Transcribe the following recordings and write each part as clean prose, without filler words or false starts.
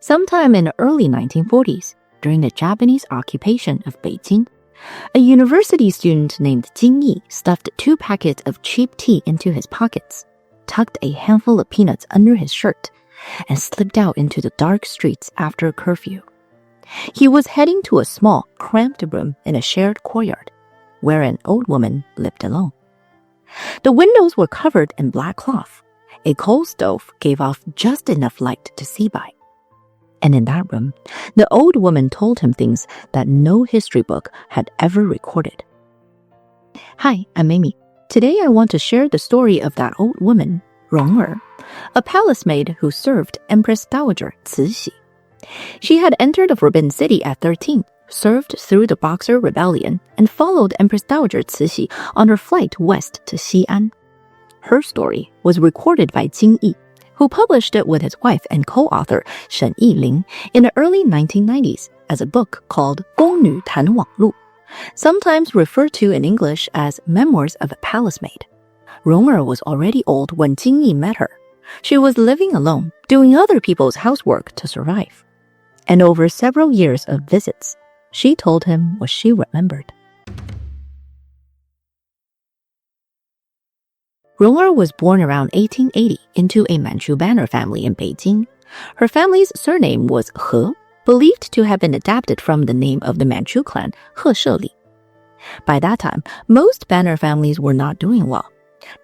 Sometime in the early 1940s, during the Japanese occupation of Beijing, a university student named Jing Yi stuffed 2 packets of cheap tea into his pockets, tucked a handful of peanuts under his shirt, and slipped out into the dark streets after a curfew. He was heading to a small, cramped room in a shared courtyard, where an old woman lived alone. The windows were covered in black cloth. A coal stove gave off just enough light to see by. And in that room, the old woman told him things that no history book had ever recorded. Hi, I'm Amy. Today I want to share the story of that old woman, Rong a palace maid who served Empress Dowager Cixi. She had entered the Forbidden City at 13, served through the Boxer Rebellion, and followed Empress Dowager Cixi on her flight west to Xi'an. Her story was recorded by Jing Yi, who published it with his wife and co-author Shen Yiling in the early 1990s as a book called 宫女谈网录, sometimes referred to in English as Memoirs of a Palace Maid. Rong was already old when Jing Yi met her. She was living alone, doing other people's housework to survive. And over several years of visits, she told him what she remembered. Rong was born around 1880 into a Manchu banner family in Beijing. Her family's surname was He, believed to have been adapted from the name of the Manchu clan, He Sheli. By that time, most banner families were not doing well.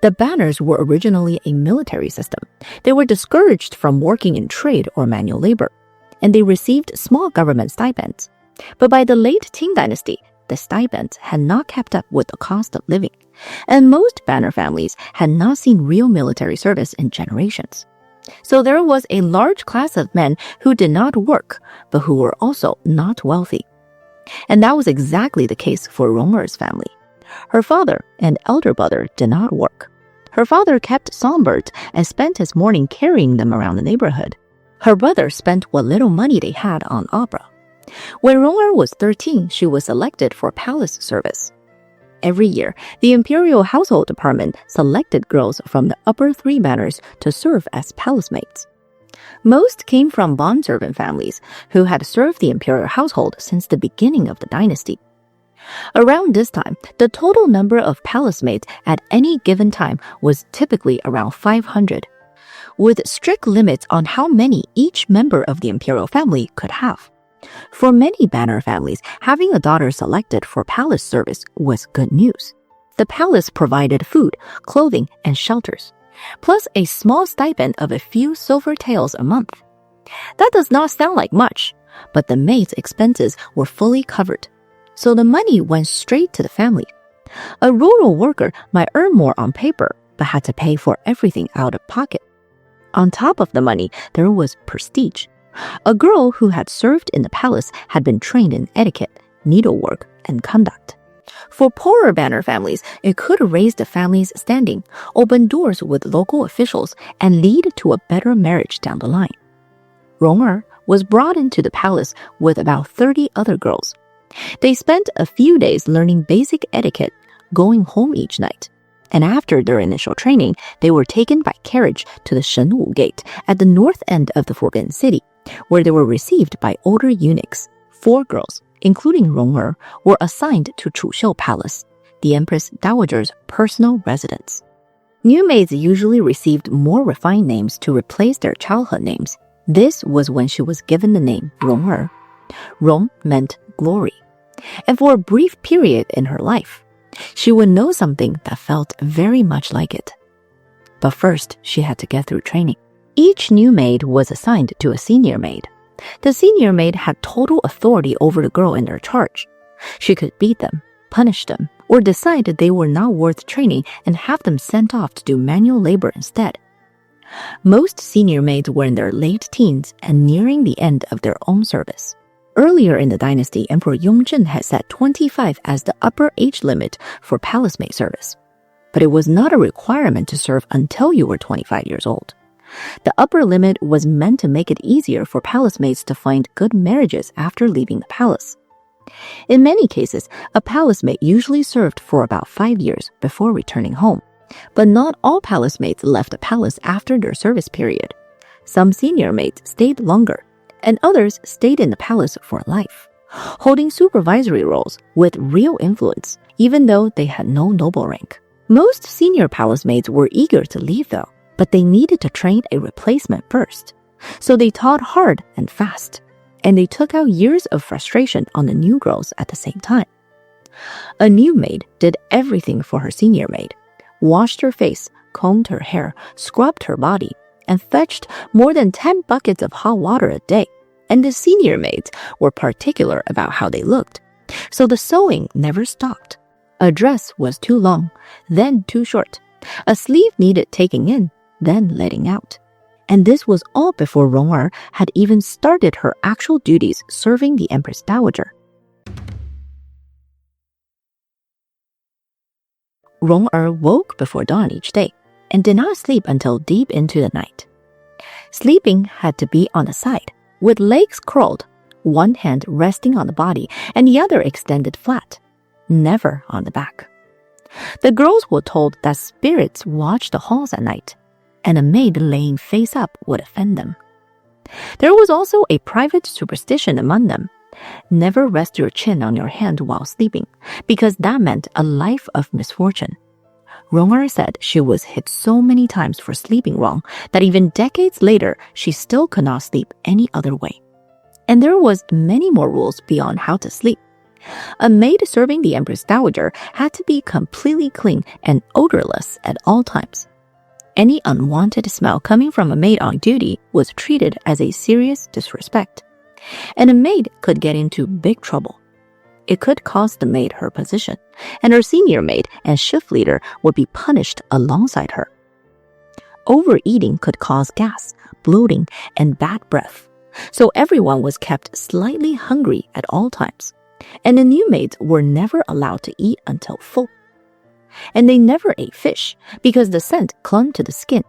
The banners were originally a military system. They were discouraged from working in trade or manual labor, and they received small government stipends. But by the late Qing dynasty, the stipends had not kept up with the cost of living, and most banner families had not seen real military service in generations. So there was a large class of men who did not work, but who were also not wealthy. And that was exactly the case for Rong family. Her father and elder brother did not work. Her father kept songbirds and spent his morning carrying them around the neighborhood. Her brother spent what little money they had on opera. When Rong was 13, she was selected for palace service. Every year, the Imperial Household Department selected girls from the upper 3 banners to serve as palace maids. Most came from bondservant families who had served the imperial household since the beginning of the dynasty. Around this time, the total number of palace maids at any given time was typically around 500, with strict limits on how many each member of the imperial family could have. For many banner families, having a daughter selected for palace service was good news. The palace provided food, clothing, and shelters, plus a small stipend of a few silver taels a month. That does not sound like much, but the maid's expenses were fully covered, so the money went straight to the family. A rural worker might earn more on paper, but had to pay for everything out of pocket. On top of the money, there was prestige. A girl who had served in the palace had been trained in etiquette, needlework, and conduct. For poorer banner families, it could raise the family's standing, open doors with local officials, and lead to a better marriage down the line. Rong was brought into the palace with about 30 other girls. They spent a few days learning basic etiquette, going home each night. And after their initial training, they were taken by carriage to the Shenwu Gate at the north end of the Forbidden City, where they were received by older eunuchs. 4 girls, including Rong were assigned to Chuxiu Palace, the Empress Dowager's personal residence. New maids usually received more refined names to replace their childhood names. This was when she was given the name Rong. Rong meant glory. And for a brief period in her life, she would know something that felt very much like it. But first, she had to get through training. Each new maid was assigned to a senior maid. The senior maid had total authority over the girl in their charge. She could beat them, punish them, or decide that they were not worth training and have them sent off to do manual labor instead. Most senior maids were in their late teens and nearing the end of their own service. Earlier in the dynasty, Emperor Yongzheng had set 25 as the upper age limit for palace maid service. But it was not a requirement to serve until you were 25 years old. The upper limit was meant to make it easier for palace maids to find good marriages after leaving the palace. In many cases, a palace maid usually served for about 5 years before returning home. But not all palace maids left the palace after their service period. Some senior maids stayed longer, and others stayed in the palace for life, holding supervisory roles with real influence, even though they had no noble rank. Most senior palace maids were eager to leave though, but they needed to train a replacement first. So they taught hard and fast, and they took out years of frustration on the new girls at the same time. A new maid did everything for her senior maid, washed her face, combed her hair, scrubbed her body, and fetched more than 10 buckets of hot water a day. And the senior maids were particular about how they looked, so the sewing never stopped. A dress was too long, then too short. A sleeve needed taking in, then letting out. And this was all before Rong-er had even started her actual duties serving the Empress Dowager. Rong-er woke before dawn each day and did not sleep until deep into the night. Sleeping had to be on the side, with legs curled, one hand resting on the body and the other extended flat, never on the back. The girls were told that spirits watched the halls at night, and a maid laying face up would offend them. There was also a private superstition among them. Never rest your chin on your hand while sleeping, because that meant a life of misfortune. Rong-er said she was hit so many times for sleeping wrong that even decades later, she still could not sleep any other way. And there was many more rules beyond how to sleep. A maid serving the Empress Dowager had to be completely clean and odorless at all times. Any unwanted smell coming from a maid on duty was treated as a serious disrespect, and a maid could get into big trouble. It could cost the maid her position, and her senior maid and shift leader would be punished alongside her. Overeating could cause gas, bloating, and bad breath, so everyone was kept slightly hungry at all times, and the new maids were never allowed to eat until full. And they never ate fish because the scent clung to the skin.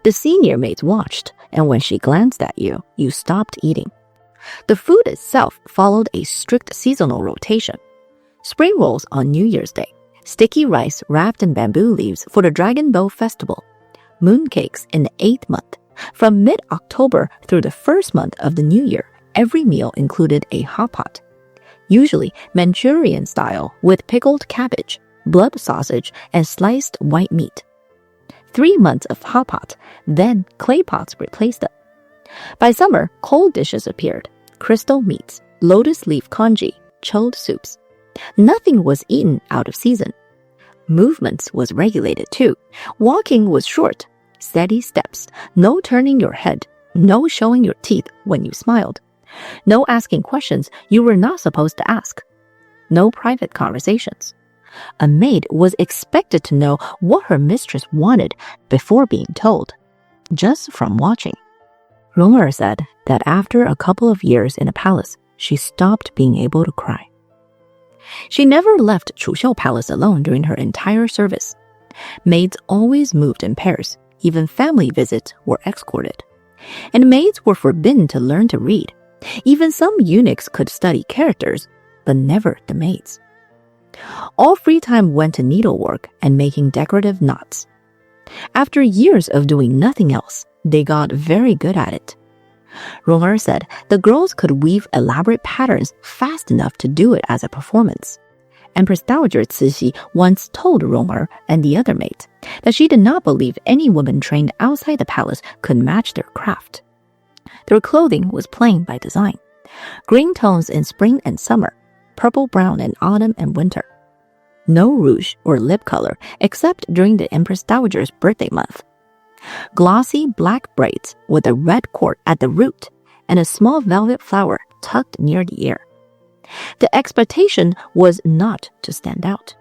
The senior maids watched, and when she glanced at you, you stopped eating. The food itself followed a strict seasonal rotation. Spring rolls on New Year's Day, sticky rice wrapped in bamboo leaves for the Dragon Boat Festival, mooncakes in the 8th month. From mid-October through the 1st month of the new year, every meal included a hot pot, usually Manchurian style with pickled cabbage, blood sausage, and sliced white meat. 3 months of hot pot, then clay pots replaced them. By summer, cold dishes appeared: crystal meats, lotus leaf congee, chilled soups. Nothing was eaten out of season. Movements was regulated too. Walking was short, steady steps, no turning your head, no showing your teeth when you smiled, no asking questions you were not supposed to ask, no private conversations. A maid was expected to know what her mistress wanted before being told, just from watching. Rong-er said that after a couple of years in the palace, she stopped being able to cry. She never left Chuxiu Palace alone during her entire service. Maids always moved in pairs, even family visits were escorted. And maids were forbidden to learn to read. Even some eunuchs could study characters, but never the maids. All free time went to needlework and making decorative knots. After years of doing nothing else, they got very good at it. Rong-er said the girls could weave elaborate patterns fast enough to do it as a performance. Empress Dowager Cixi once told Rong-er and the other maids that she did not believe any woman trained outside the palace could match their craft. Their clothing was plain by design: green tones in spring and summer, purple-brown in autumn and winter. No rouge or lip color except during the Empress Dowager's birthday month. Glossy black braids with a red cord at the root and a small velvet flower tucked near the ear. The expectation was not to stand out.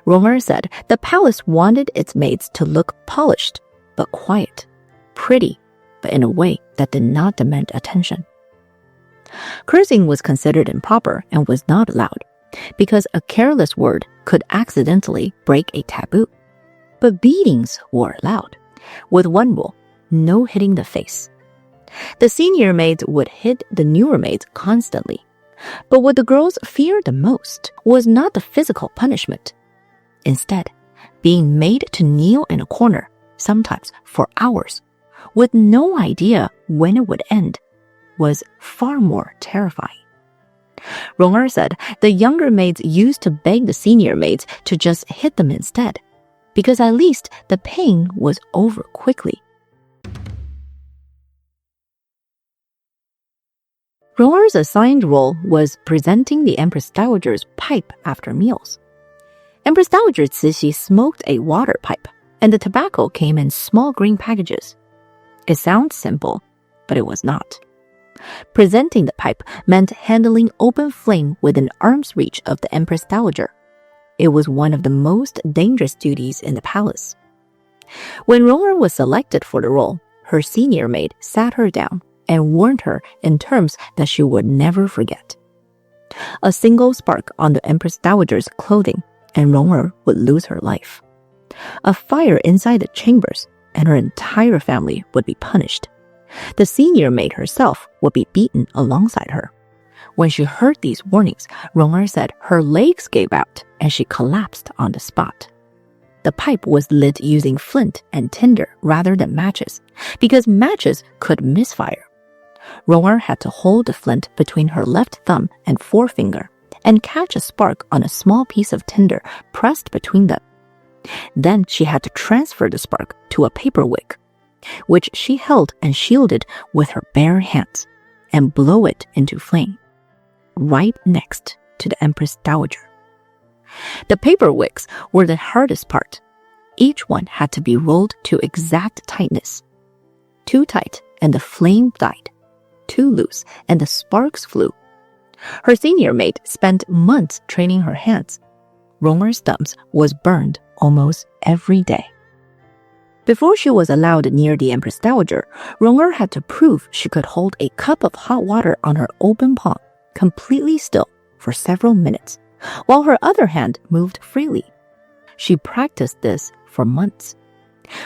Rong-er said the palace wanted its maids to look polished but quiet, pretty but in a way that did not demand attention. Cursing was considered improper and was not allowed, because a careless word could accidentally break a taboo. But beatings were allowed, with one rule: no hitting the face. The senior maids would hit the newer maids constantly. But what the girls feared the most was not the physical punishment. Instead, being made to kneel in a corner, sometimes for hours, with no idea when it would end, was far more terrifying. Rong-er said the younger maids used to beg the senior maids to just hit them instead, because at least the pain was over quickly. Rong-er's assigned role was presenting the Empress Dowager's pipe after meals. Empress Dowager Cixi smoked a water pipe, and the tobacco came in small green packages. It sounds simple, but it was not. Presenting the pipe meant handling open flame within arm's reach of the Empress Dowager. It was one of the most dangerous duties in the palace. When Rong-er was selected for the role, her senior maid sat her down and warned her in terms that she would never forget. A single spark on the Empress Dowager's clothing, and Rong-er would lose her life. A fire inside the chambers, and her entire family would be punished. The senior maid herself would be beaten alongside her. When she heard these warnings, Rong-er said her legs gave out and she collapsed on the spot. The pipe was lit using flint and tinder rather than matches, because matches could misfire. Rong-er had to hold the flint between her left thumb and forefinger and catch a spark on a small piece of tinder pressed between them. Then she had to transfer the spark to a paper wick, which she held and shielded with her bare hands, and blow it into flame, right next to the Empress Dowager. The paper wicks were the hardest part. Each one had to be rolled to exact tightness. Too tight and the flame died. Too loose and the sparks flew. Her senior maid spent months training her hands. Rong-er's thumbs was burned almost every day. Before she was allowed near the Empress Dowager, Rong-er had to prove she could hold a cup of hot water on her open palm, completely still, for several minutes, while her other hand moved freely. She practiced this for months.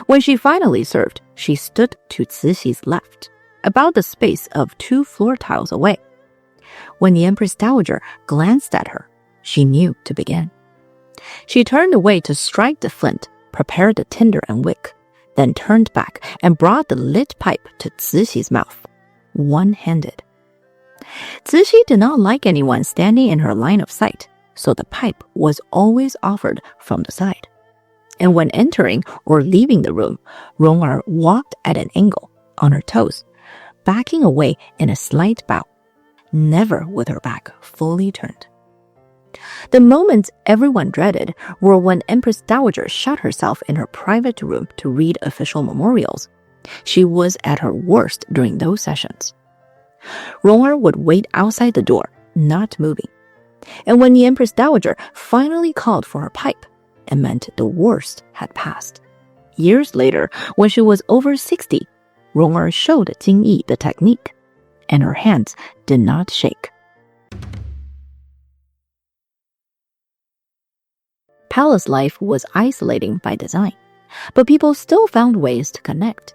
When she finally served, she stood to Cixi's left, about the space of 2 floor tiles away. When the Empress Dowager glanced at her, she knew to begin. She turned away to strike the flint, prepared the tinder and wick, then turned back and brought the lit pipe to Cixi's mouth, one-handed. Cixi did not like anyone standing in her line of sight, so the pipe was always offered from the side. And when entering or leaving the room, Rong-er walked at an angle, on her toes, backing away in a slight bow, never with her back fully turned. The moments everyone dreaded were when Empress Dowager shut herself in her private room to read official memorials. She was at her worst during those sessions. Rong-er would wait outside the door, not moving. And when the Empress Dowager finally called for her pipe, it meant the worst had passed. Years later, when she was over 60, Rong-er showed Jing Yi the technique, and her hands did not shake. Palace life was isolating by design, but people still found ways to connect.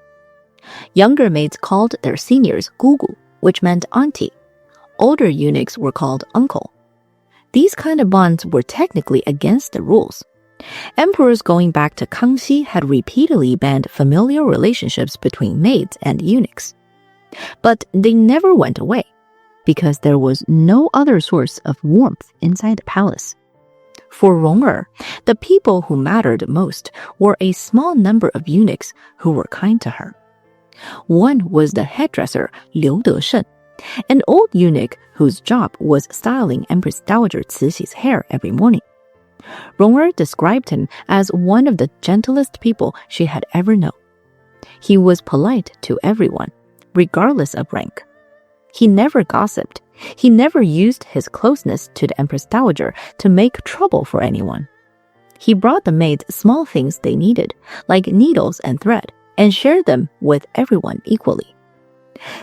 Younger maids called their seniors gugu, which meant auntie. Older eunuchs were called uncle. These kind of bonds were technically against the rules. Emperors going back to Kangxi had repeatedly banned familial relationships between maids and eunuchs. But they never went away, because there was no other source of warmth inside the palace. For Rong-er, the people who mattered most were a small number of eunuchs who were kind to her. One was the hairdresser Liu Desheng, an old eunuch whose job was styling Empress Dowager Cixi's hair every morning. Rong-er described him as one of the gentlest people she had ever known. He was polite to everyone, regardless of rank. He never gossiped. He never used his closeness to the Empress Dowager to make trouble for anyone. He brought the maids small things they needed, like needles and thread, and shared them with everyone equally.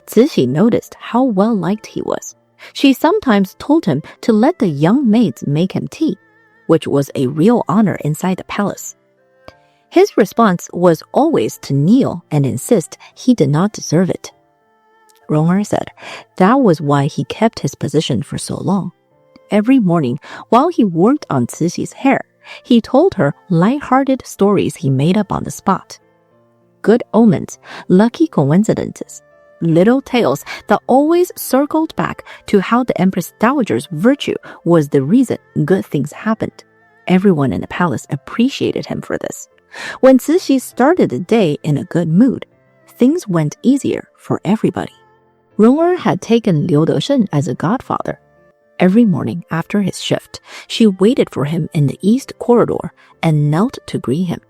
Cixi noticed how well-liked he was. She sometimes told him to let the young maids make him tea, which was a real honor inside the palace. His response was always to kneel and insist he did not deserve it. Rong-er said that was why he kept his position for so long. Every morning, while he worked on Cixi's hair, he told her light-hearted stories he made up on the spot. Good omens, lucky coincidences, little tales that always circled back to how the Empress Dowager's virtue was the reason good things happened. Everyone in the palace appreciated him for this. When Cixi started the day in a good mood, things went easier for everybody. Rong had taken Liu Desheng as a godfather. Every morning after his shift, she waited for him in the east corridor and knelt to greet him.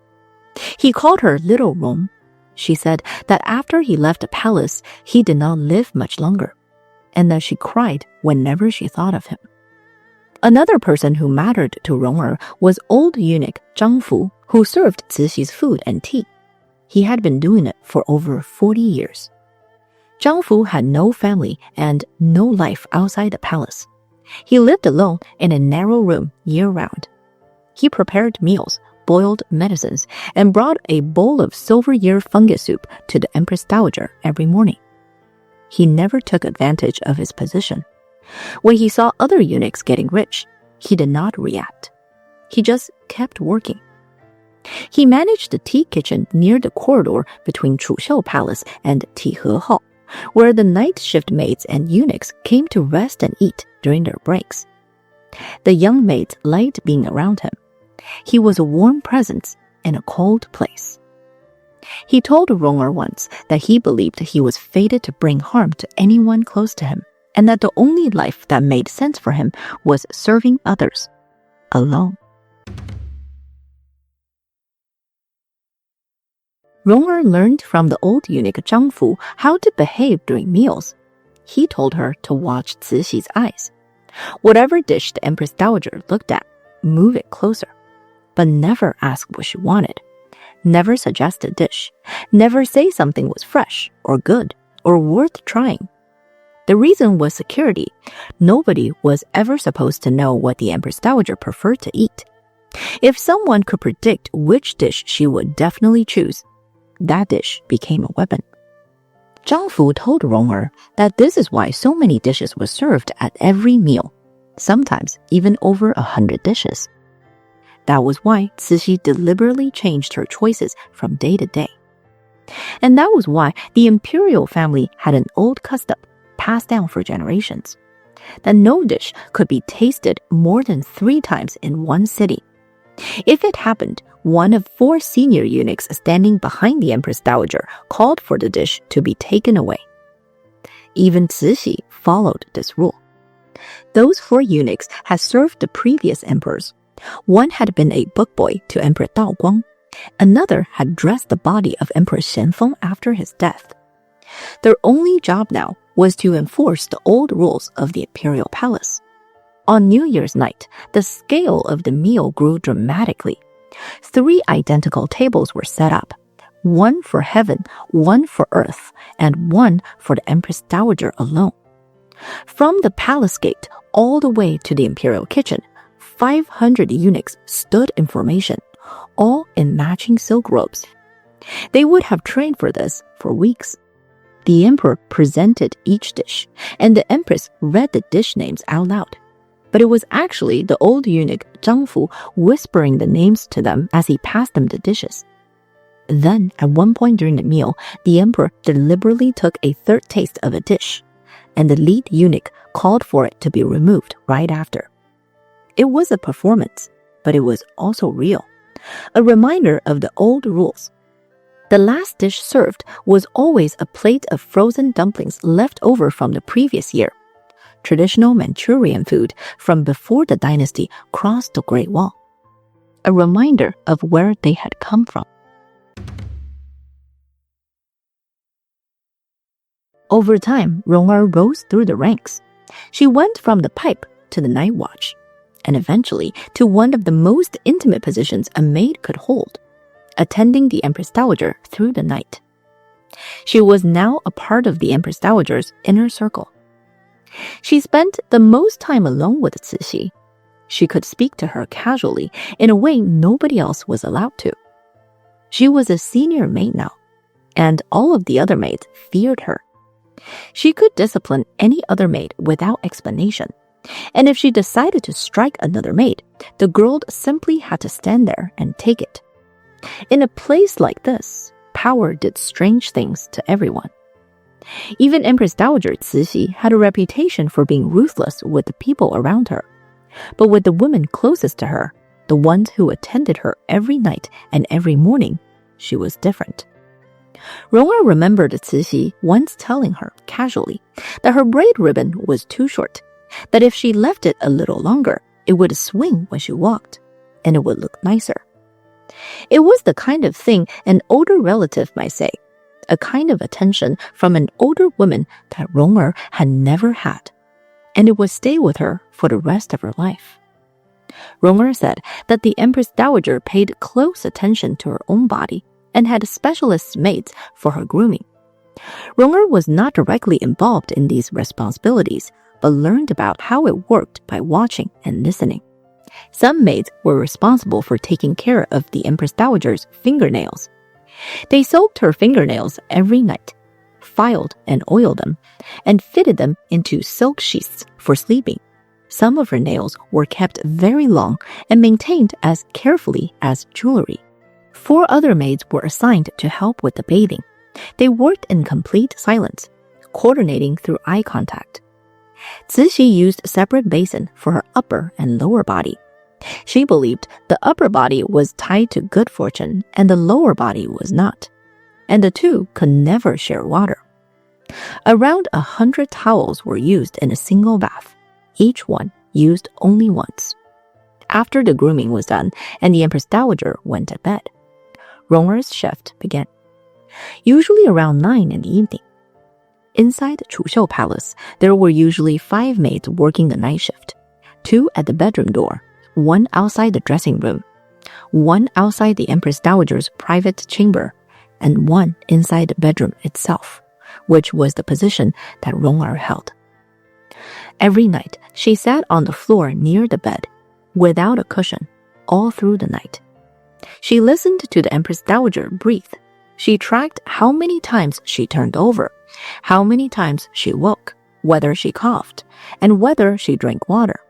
He called her Little Rong. She said that after he left the palace, he did not live much longer, and that she cried whenever she thought of him. Another person who mattered to Rong was old eunuch Zhang Fu, who served Cixi's food and tea. He had been doing it for over 40 years. Zhang Fu had no family and no life outside the palace. He lived alone in a narrow room year-round. He prepared meals, boiled medicines, and brought a bowl of silver ear fungus soup to the Empress Dowager every morning. He never took advantage of his position. When he saw other eunuchs getting rich, he did not react. He just kept working. He managed the tea kitchen near the corridor between Chuxiu Palace and Tihe Hall, where the night shift maids and eunuchs came to rest and eat during their breaks. The young maids liked being around him. He was a warm presence in a cold place. He told Rong once that he believed he was fated to bring harm to anyone close to him, and that the only life that made sense for him was serving others, alone. Rong learned from the old eunuch Zhang Fu how to behave during meals. He told her to watch Cixi's eyes. Whatever dish the Empress Dowager looked at, move it closer. But never ask what she wanted. Never suggest a dish. Never say something was fresh or good or worth trying. The reason was security. Nobody was ever supposed to know what the Empress Dowager preferred to eat. If someone could predict which dish she would definitely choose, that dish became a weapon. Zhang Fu told Rong that this is why so many dishes were served at every meal, sometimes even over 100 dishes. That was why Cixi deliberately changed her choices from day to day. And that was why the imperial family had an old custom passed down for generations, that no dish could be tasted more than 3 times in one city. If it happened, one of 4 senior eunuchs standing behind the Empress Dowager called for the dish to be taken away. Even Cixi followed this rule. Those 4 eunuchs had served the previous emperors. One had been a bookboy to Emperor Daoguang. Another had dressed the body of Emperor Xianfeng after his death. Their only job now was to enforce the old rules of the imperial palace. On New Year's night, the scale of the meal grew dramatically. 3 identical tables were set up, 1 for heaven, 1 for earth, and 1 for the Empress Dowager alone. From the palace gate all the way to the imperial kitchen, 500 eunuchs stood in formation, all in matching silk robes. They would have trained for this for weeks. The emperor presented each dish, and the empress read the dish names out loud. But it was actually the old eunuch Zhang Fu whispering the names to them as he passed them the dishes. Then, at one point during the meal, the emperor deliberately took a 3rd taste of a dish, and the lead eunuch called for it to be removed right after. It was a performance, but it was also real, a reminder of the old rules. The last dish served was always a plate of frozen dumplings left over from the previous year, traditional Manchurian food from before the dynasty crossed the Great Wall, a reminder of where they had come from. Over time, Rong rose through the ranks. She went from the pipe to the night watch, and eventually to one of the most intimate positions a maid could hold, attending the Empress Dowager through the night. She was now a part of the Empress Dowager's inner circle. She spent the most time alone with Cixi. She could speak to her casually in a way nobody else was allowed to. She was a senior maid now, and all of the other maids feared her. She could discipline any other maid without explanation, and if she decided to strike another maid, the girl simply had to stand there and take it. In a place like this, power did strange things to everyone. Even Empress Dowager Cixi had a reputation for being ruthless with the people around her. But with the women closest to her, the ones who attended her every night and every morning, she was different. Rong-er remembered Cixi once telling her, casually, that her braid ribbon was too short, that if she left it a little longer, it would swing when she walked, and it would look nicer. It was the kind of thing an older relative might say, a kind of attention from an older woman that Rong-er had never had, and it would stay with her for the rest of her life. Rong-er said that the Empress Dowager paid close attention to her own body and had specialist maids for her grooming. Rong-er was not directly involved in these responsibilities, but learned about how it worked by watching and listening. Some maids were responsible for taking care of the Empress Dowager's fingernails. They soaked her fingernails every night, filed and oiled them, and fitted them into silk sheaths for sleeping. Some of her nails were kept very long and maintained as carefully as jewelry. 4 other maids were assigned to help with the bathing. They worked in complete silence, coordinating through eye contact. Cixi used a separate basin for her upper and lower body. She believed the upper body was tied to good fortune and the lower body was not, and the two could never share water. Around 100 towels were used in a single bath, each one used only once. After the grooming was done and the Empress Dowager went to bed, Rong-er's shift began, usually around 9 in the evening. Inside Chuxiu Palace, there were usually 5 maids working the night shift, 2 at the bedroom door, 1 outside the dressing room, 1 outside the Empress Dowager's private chamber, and 1 inside the bedroom itself, which was the position that Rong-er held. Every night, she sat on the floor near the bed, without a cushion, all through the night. She listened to the Empress Dowager breathe. She tracked how many times she turned over, how many times she woke, whether she coughed, and whether she drank water.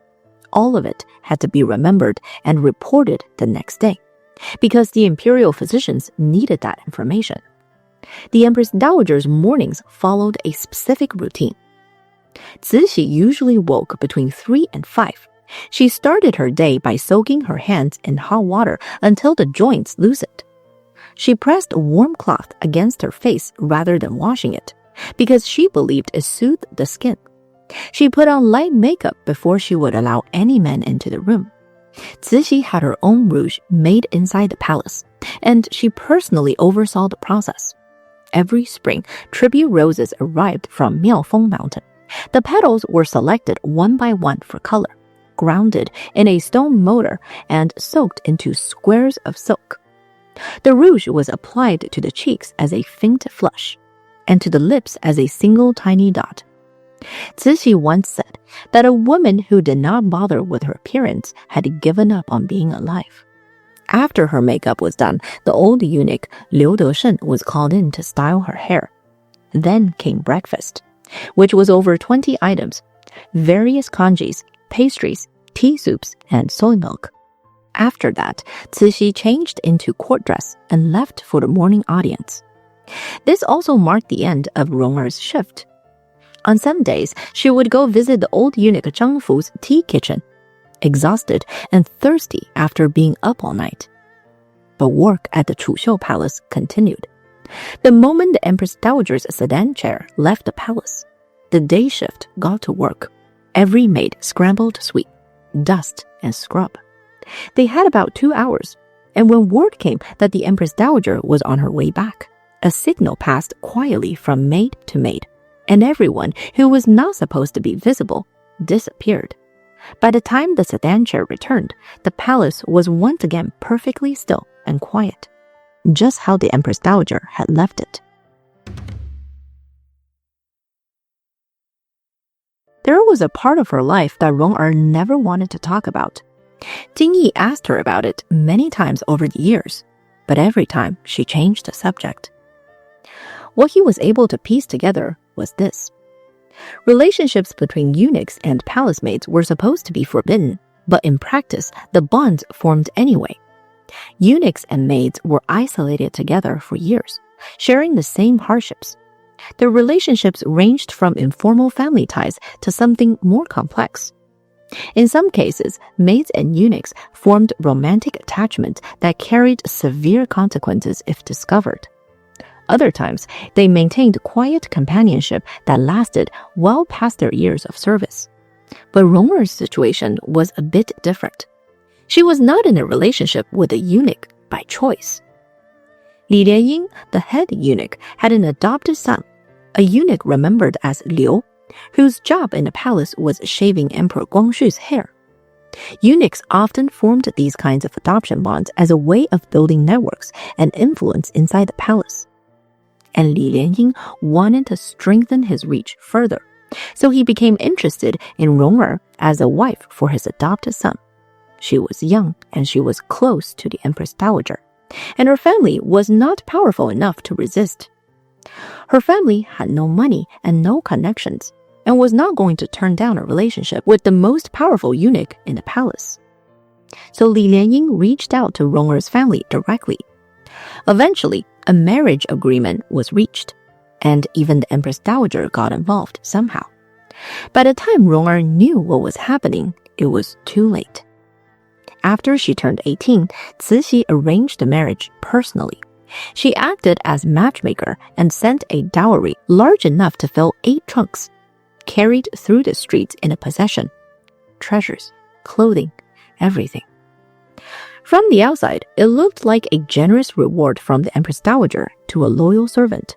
All of it had to be remembered and reported the next day, because the imperial physicians needed that information. The Empress Dowager's mornings followed a specific routine. Cixi usually woke between 3 and 5. She started her day by soaking her hands in hot water until the joints loosened. She pressed a warm cloth against her face rather than washing it, because she believed it soothed the skin. She put on light makeup before she would allow any men into the room. Cixi had her own rouge made inside the palace, and she personally oversaw the process. Every spring, tribute roses arrived from Miaofeng Mountain. The petals were selected one by one for color, grounded in a stone mortar and soaked into squares of silk. The rouge was applied to the cheeks as a faint flush, and to the lips as a single tiny dot. Cixi once said that a woman who did not bother with her appearance had given up on being alive. After her makeup was done, the old eunuch Liu Deshen was called in to style her hair. Then came breakfast, which was over 20 items, various congis, pastries, tea soups, and soy milk. After that, Cixi changed into court dress and left for the morning audience. This also marked the end of Rong-er's shift. On some days, she would go visit the old eunuch Zhang Fu's tea kitchen, exhausted and thirsty after being up all night. But work at the Chuxiu Palace continued. The moment the Empress Dowager's sedan chair left the palace, the day shift got to work. Every maid scrambled to sweep, dust, and scrub. They had about 2 hours, and when word came that the Empress Dowager was on her way back, a signal passed quietly from maid to maid, and everyone who was not supposed to be visible disappeared. By the time the sedan chair returned, the palace was once again perfectly still and quiet, just how the Empress Dowager had left it. There was a part of her life that Rong-er never wanted to talk about. Jing Yi asked her about it many times over the years, but every time she changed the subject. What he was able to piece together was this. Relationships between eunuchs and palace maids were supposed to be forbidden, but in practice, the bonds formed anyway. Eunuchs and maids were isolated together for years, sharing the same hardships. Their relationships ranged from informal family ties to something more complex. In some cases, maids and eunuchs formed romantic attachment that carried severe consequences if discovered. Other times, they maintained quiet companionship that lasted well past their years of service. But Rong'er's situation was a bit different. She was not in a relationship with a eunuch by choice. Li Lianying, the head eunuch, had an adopted son, a eunuch remembered as Liu, whose job in the palace was shaving Emperor Guangshu's hair. Eunuchs often formed these kinds of adoption bonds as a way of building networks and influence inside the palace. And Li Lianying wanted to strengthen his reach further, so he became interested in Rong'er as a wife for his adopted son. She was young and she was close to the Empress Dowager, and her family was not powerful enough to resist. Her family had no money and no connections, and was not going to turn down a relationship with the most powerful eunuch in the palace. So Li Lianying reached out to Rong'er's family directly. Eventually, a marriage agreement was reached, and even the Empress Dowager got involved somehow. By the time Rong'er knew what was happening, it was too late. After she turned 18, Cixi arranged the marriage personally. She acted as matchmaker and sent a dowry large enough to fill 8 trunks, carried through the streets in a procession. Treasures, clothing, everything. From the outside, it looked like a generous reward from the Empress Dowager to a loyal servant.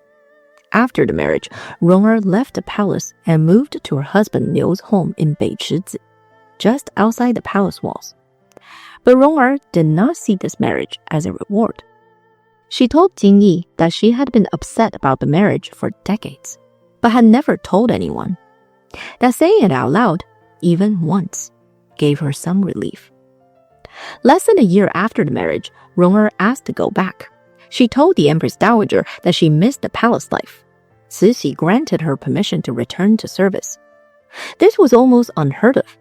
After the marriage, Rong'er left the palace and moved to her husband Liu's home in Beichizi, just outside the palace walls. But Rong'er did not see this marriage as a reward. She told Jing Yi that she had been upset about the marriage for decades, but had never told anyone. That saying it out loud, even once, gave her some relief. Less than a year after the marriage, Rong'er asked to go back. She told the Empress Dowager that she missed the palace life. Cixi granted her permission to return to service. This was almost unheard of.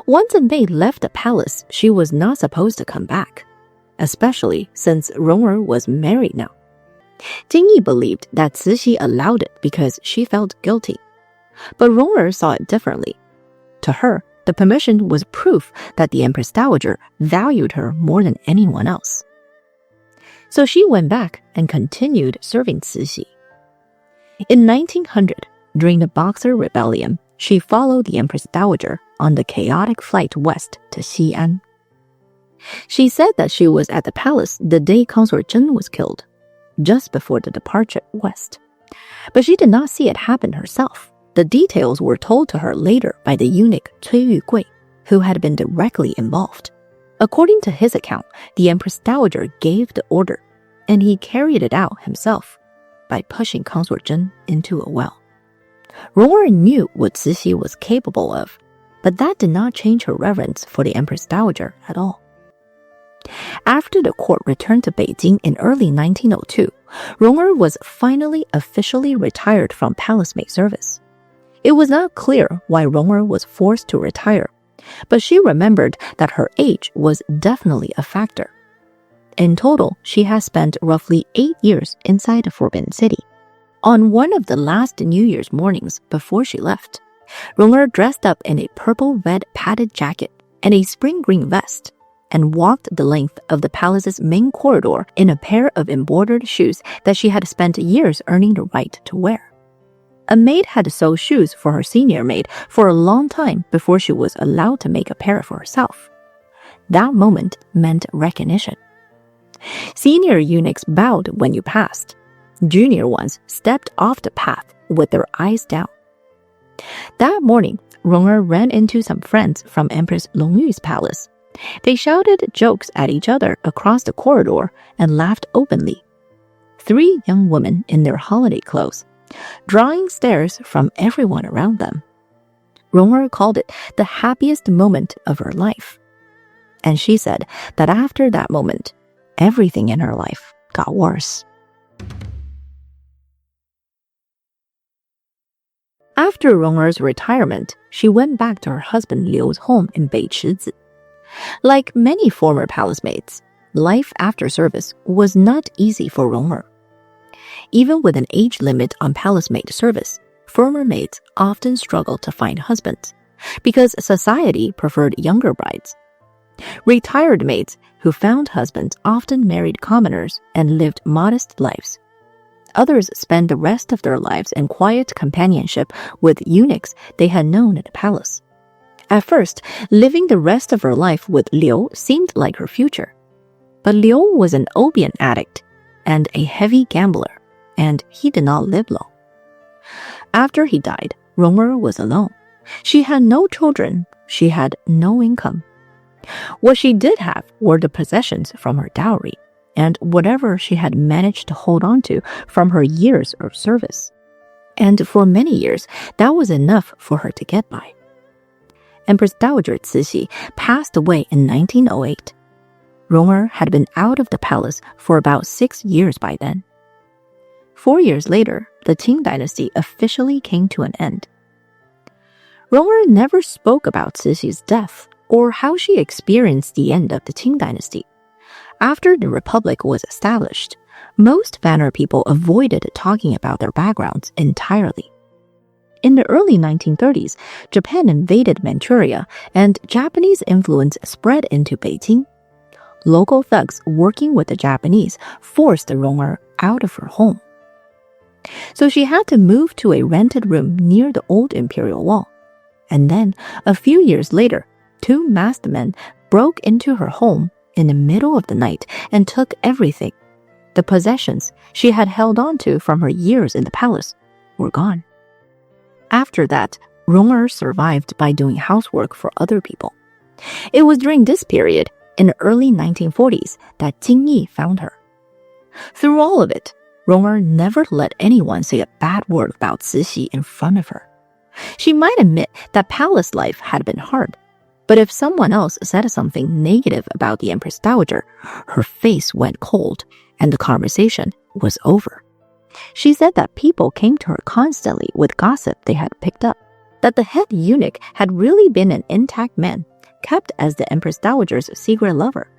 Once a maid left the palace, she was not supposed to come back, especially since Rong'er was married now. Jing Yi believed that Cixi allowed it because she felt guilty. But Rong'er saw it differently. To her, the permission was proof that the Empress Dowager valued her more than anyone else. So she went back and continued serving Cixi. In 1900, during the Boxer Rebellion, she followed the Empress Dowager on the chaotic flight west to Xi'an. She said that she was at the palace the day Consort Zhen was killed, just before the departure west. But she did not see it happen herself. The details were told to her later by the eunuch Cui Yugui, who had been directly involved. According to his account, the Empress Dowager gave the order, and he carried it out himself by pushing Consort Zhen into a well. Rong'er knew what Cixi was capable of, but that did not change her reverence for the Empress Dowager at all. After the court returned to Beijing in early 1902, Rong'er was finally officially retired from palace maid service. It was not clear why Rong'er was forced to retire, but she remembered that her age was definitely a factor. In total, she has spent roughly 8 years inside the Forbidden City. On one of the last New Year's mornings before she left, Rong'er dressed up in a purple-red padded jacket and a spring green vest and walked the length of the palace's main corridor in a pair of embroidered shoes that she had spent years earning the right to wear. A maid had sewed shoes for her senior maid for a long time before she was allowed to make a pair for herself. That moment meant recognition. Senior eunuchs bowed when you passed. Junior ones stepped off the path with their eyes down. That morning, Rong'er ran into some friends from Empress Longyu's palace. They shouted jokes at each other across the corridor and laughed openly. 3 young women in their holiday clothes, drawing stares from everyone around them. Rong'er called it the happiest moment of her life. And she said that after that moment, everything in her life got worse. After Rong'er's retirement, she went back to her husband Liu's home in Beichizi. Like many former palace maids, life after service was not easy for Rong'er. Even with an age limit on palace maid service, former maids often struggled to find husbands because society preferred younger brides. Retired maids who found husbands often married commoners and lived modest lives. Others spent the rest of their lives in quiet companionship with eunuchs they had known at the palace. At first, living the rest of her life with Liu seemed like her future. But Liu was an opium addict and a heavy gambler, and he did not live long. After he died, Rong'er was alone. She had no children. She had no income. What she did have were the possessions from her dowry and whatever she had managed to hold on to from her years of service. And for many years, that was enough for her to get by. Empress Dowager Cixi passed away in 1908. Rong'er had been out of the palace for about 6 years by then. 4 years later, the Qing dynasty officially came to an end. Rong'er never spoke about Cixi's death or how she experienced the end of the Qing dynasty. After the republic was established, most Banner people avoided talking about their backgrounds entirely. In the early 1930s, Japan invaded Manchuria and Japanese influence spread into Beijing. Local thugs working with the Japanese forced Rong'er out of her home. So she had to move to a rented room near the old imperial wall. And then, a few years later, 2 masked men broke into her home in the middle of the night and took everything. The possessions she had held on to from her years in the palace were gone. After that, Rong'er survived by doing housework for other people. It was during this period, in the early 1940s, that Jing Yi found her. Through all of it, Rong'er never let anyone say a bad word about Cixi in front of her. She might admit that palace life had been hard, but if someone else said something negative about the Empress Dowager, her face went cold and the conversation was over. She said that people came to her constantly with gossip they had picked up, that the head eunuch had really been an intact man, kept as the Empress Dowager's secret lover,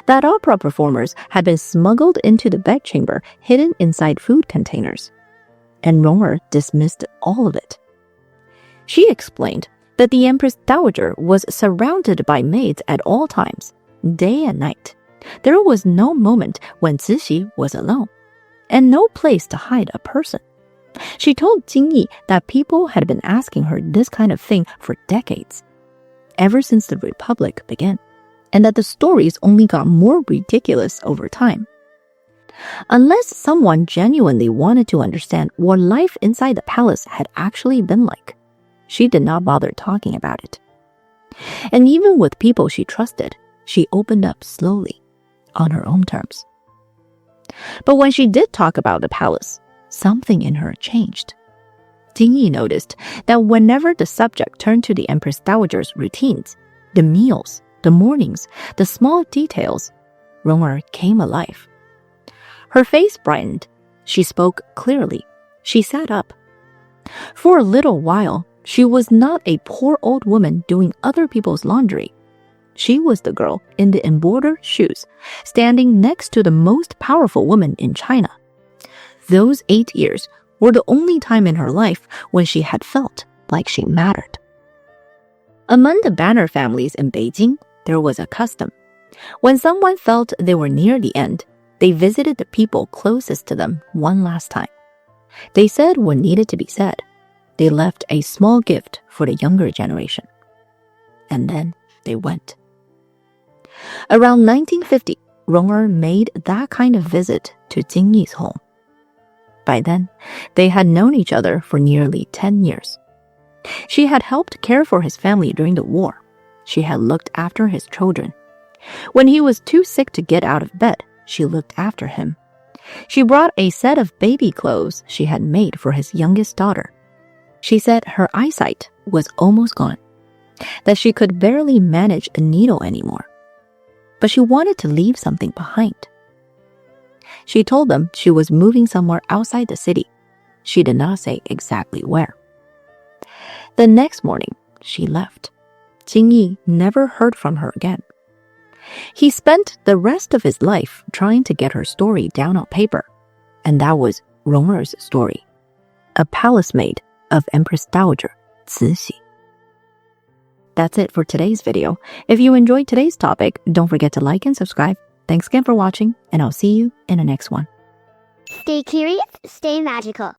that opera performers had been smuggled into the bedchamber hidden inside food containers. And Rong'er dismissed all of it. She explained that the Empress Dowager was surrounded by maids at all times, day and night. There was no moment when Cixi was alone, and no place to hide a person. She told Jing Yi that people had been asking her this kind of thing for decades, ever since the Republic began, and that the stories only got more ridiculous over time. Unless someone genuinely wanted to understand what life inside the palace had actually been like, she did not bother talking about it. And even with people she trusted, she opened up slowly, on her own terms. But when she did talk about the palace, something in her changed. Jing Yi noticed that whenever the subject turned to the Empress Dowager's routines, the meals, the mornings, the small details, Rong'er came alive. Her face brightened. She spoke clearly. She sat up. For a little while, she was not a poor old woman doing other people's laundry. She was the girl in the embroidered shoes, standing next to the most powerful woman in China. Those 8 years were the only time in her life when she had felt like she mattered. Among the Banner families in Beijing, there was a custom. When someone felt they were near the end, they visited the people closest to them one last time. They said what needed to be said. They left a small gift for the younger generation. And then they went. Around 1950, Rong'er made that kind of visit to Jing Yi's home. By then, they had known each other for nearly 10 years. She had helped care for his family during the war. She had looked after his children. When he was too sick to get out of bed, she looked after him. She brought a set of baby clothes she had made for his youngest daughter. She said her eyesight was almost gone, that she could barely manage a needle anymore. But she wanted to leave something behind. She told them she was moving somewhere outside the city. She did not say exactly where. The next morning, she left. Jing Yi never heard from her again. He spent the rest of his life trying to get her story down on paper, and that was Rong'er's story, a palace maid of Empress Dowager Cixi. That's it for today's video. If you enjoyed today's topic, don't forget to like and subscribe. Thanks again for watching, and I'll see you in the next one. Stay curious, stay magical.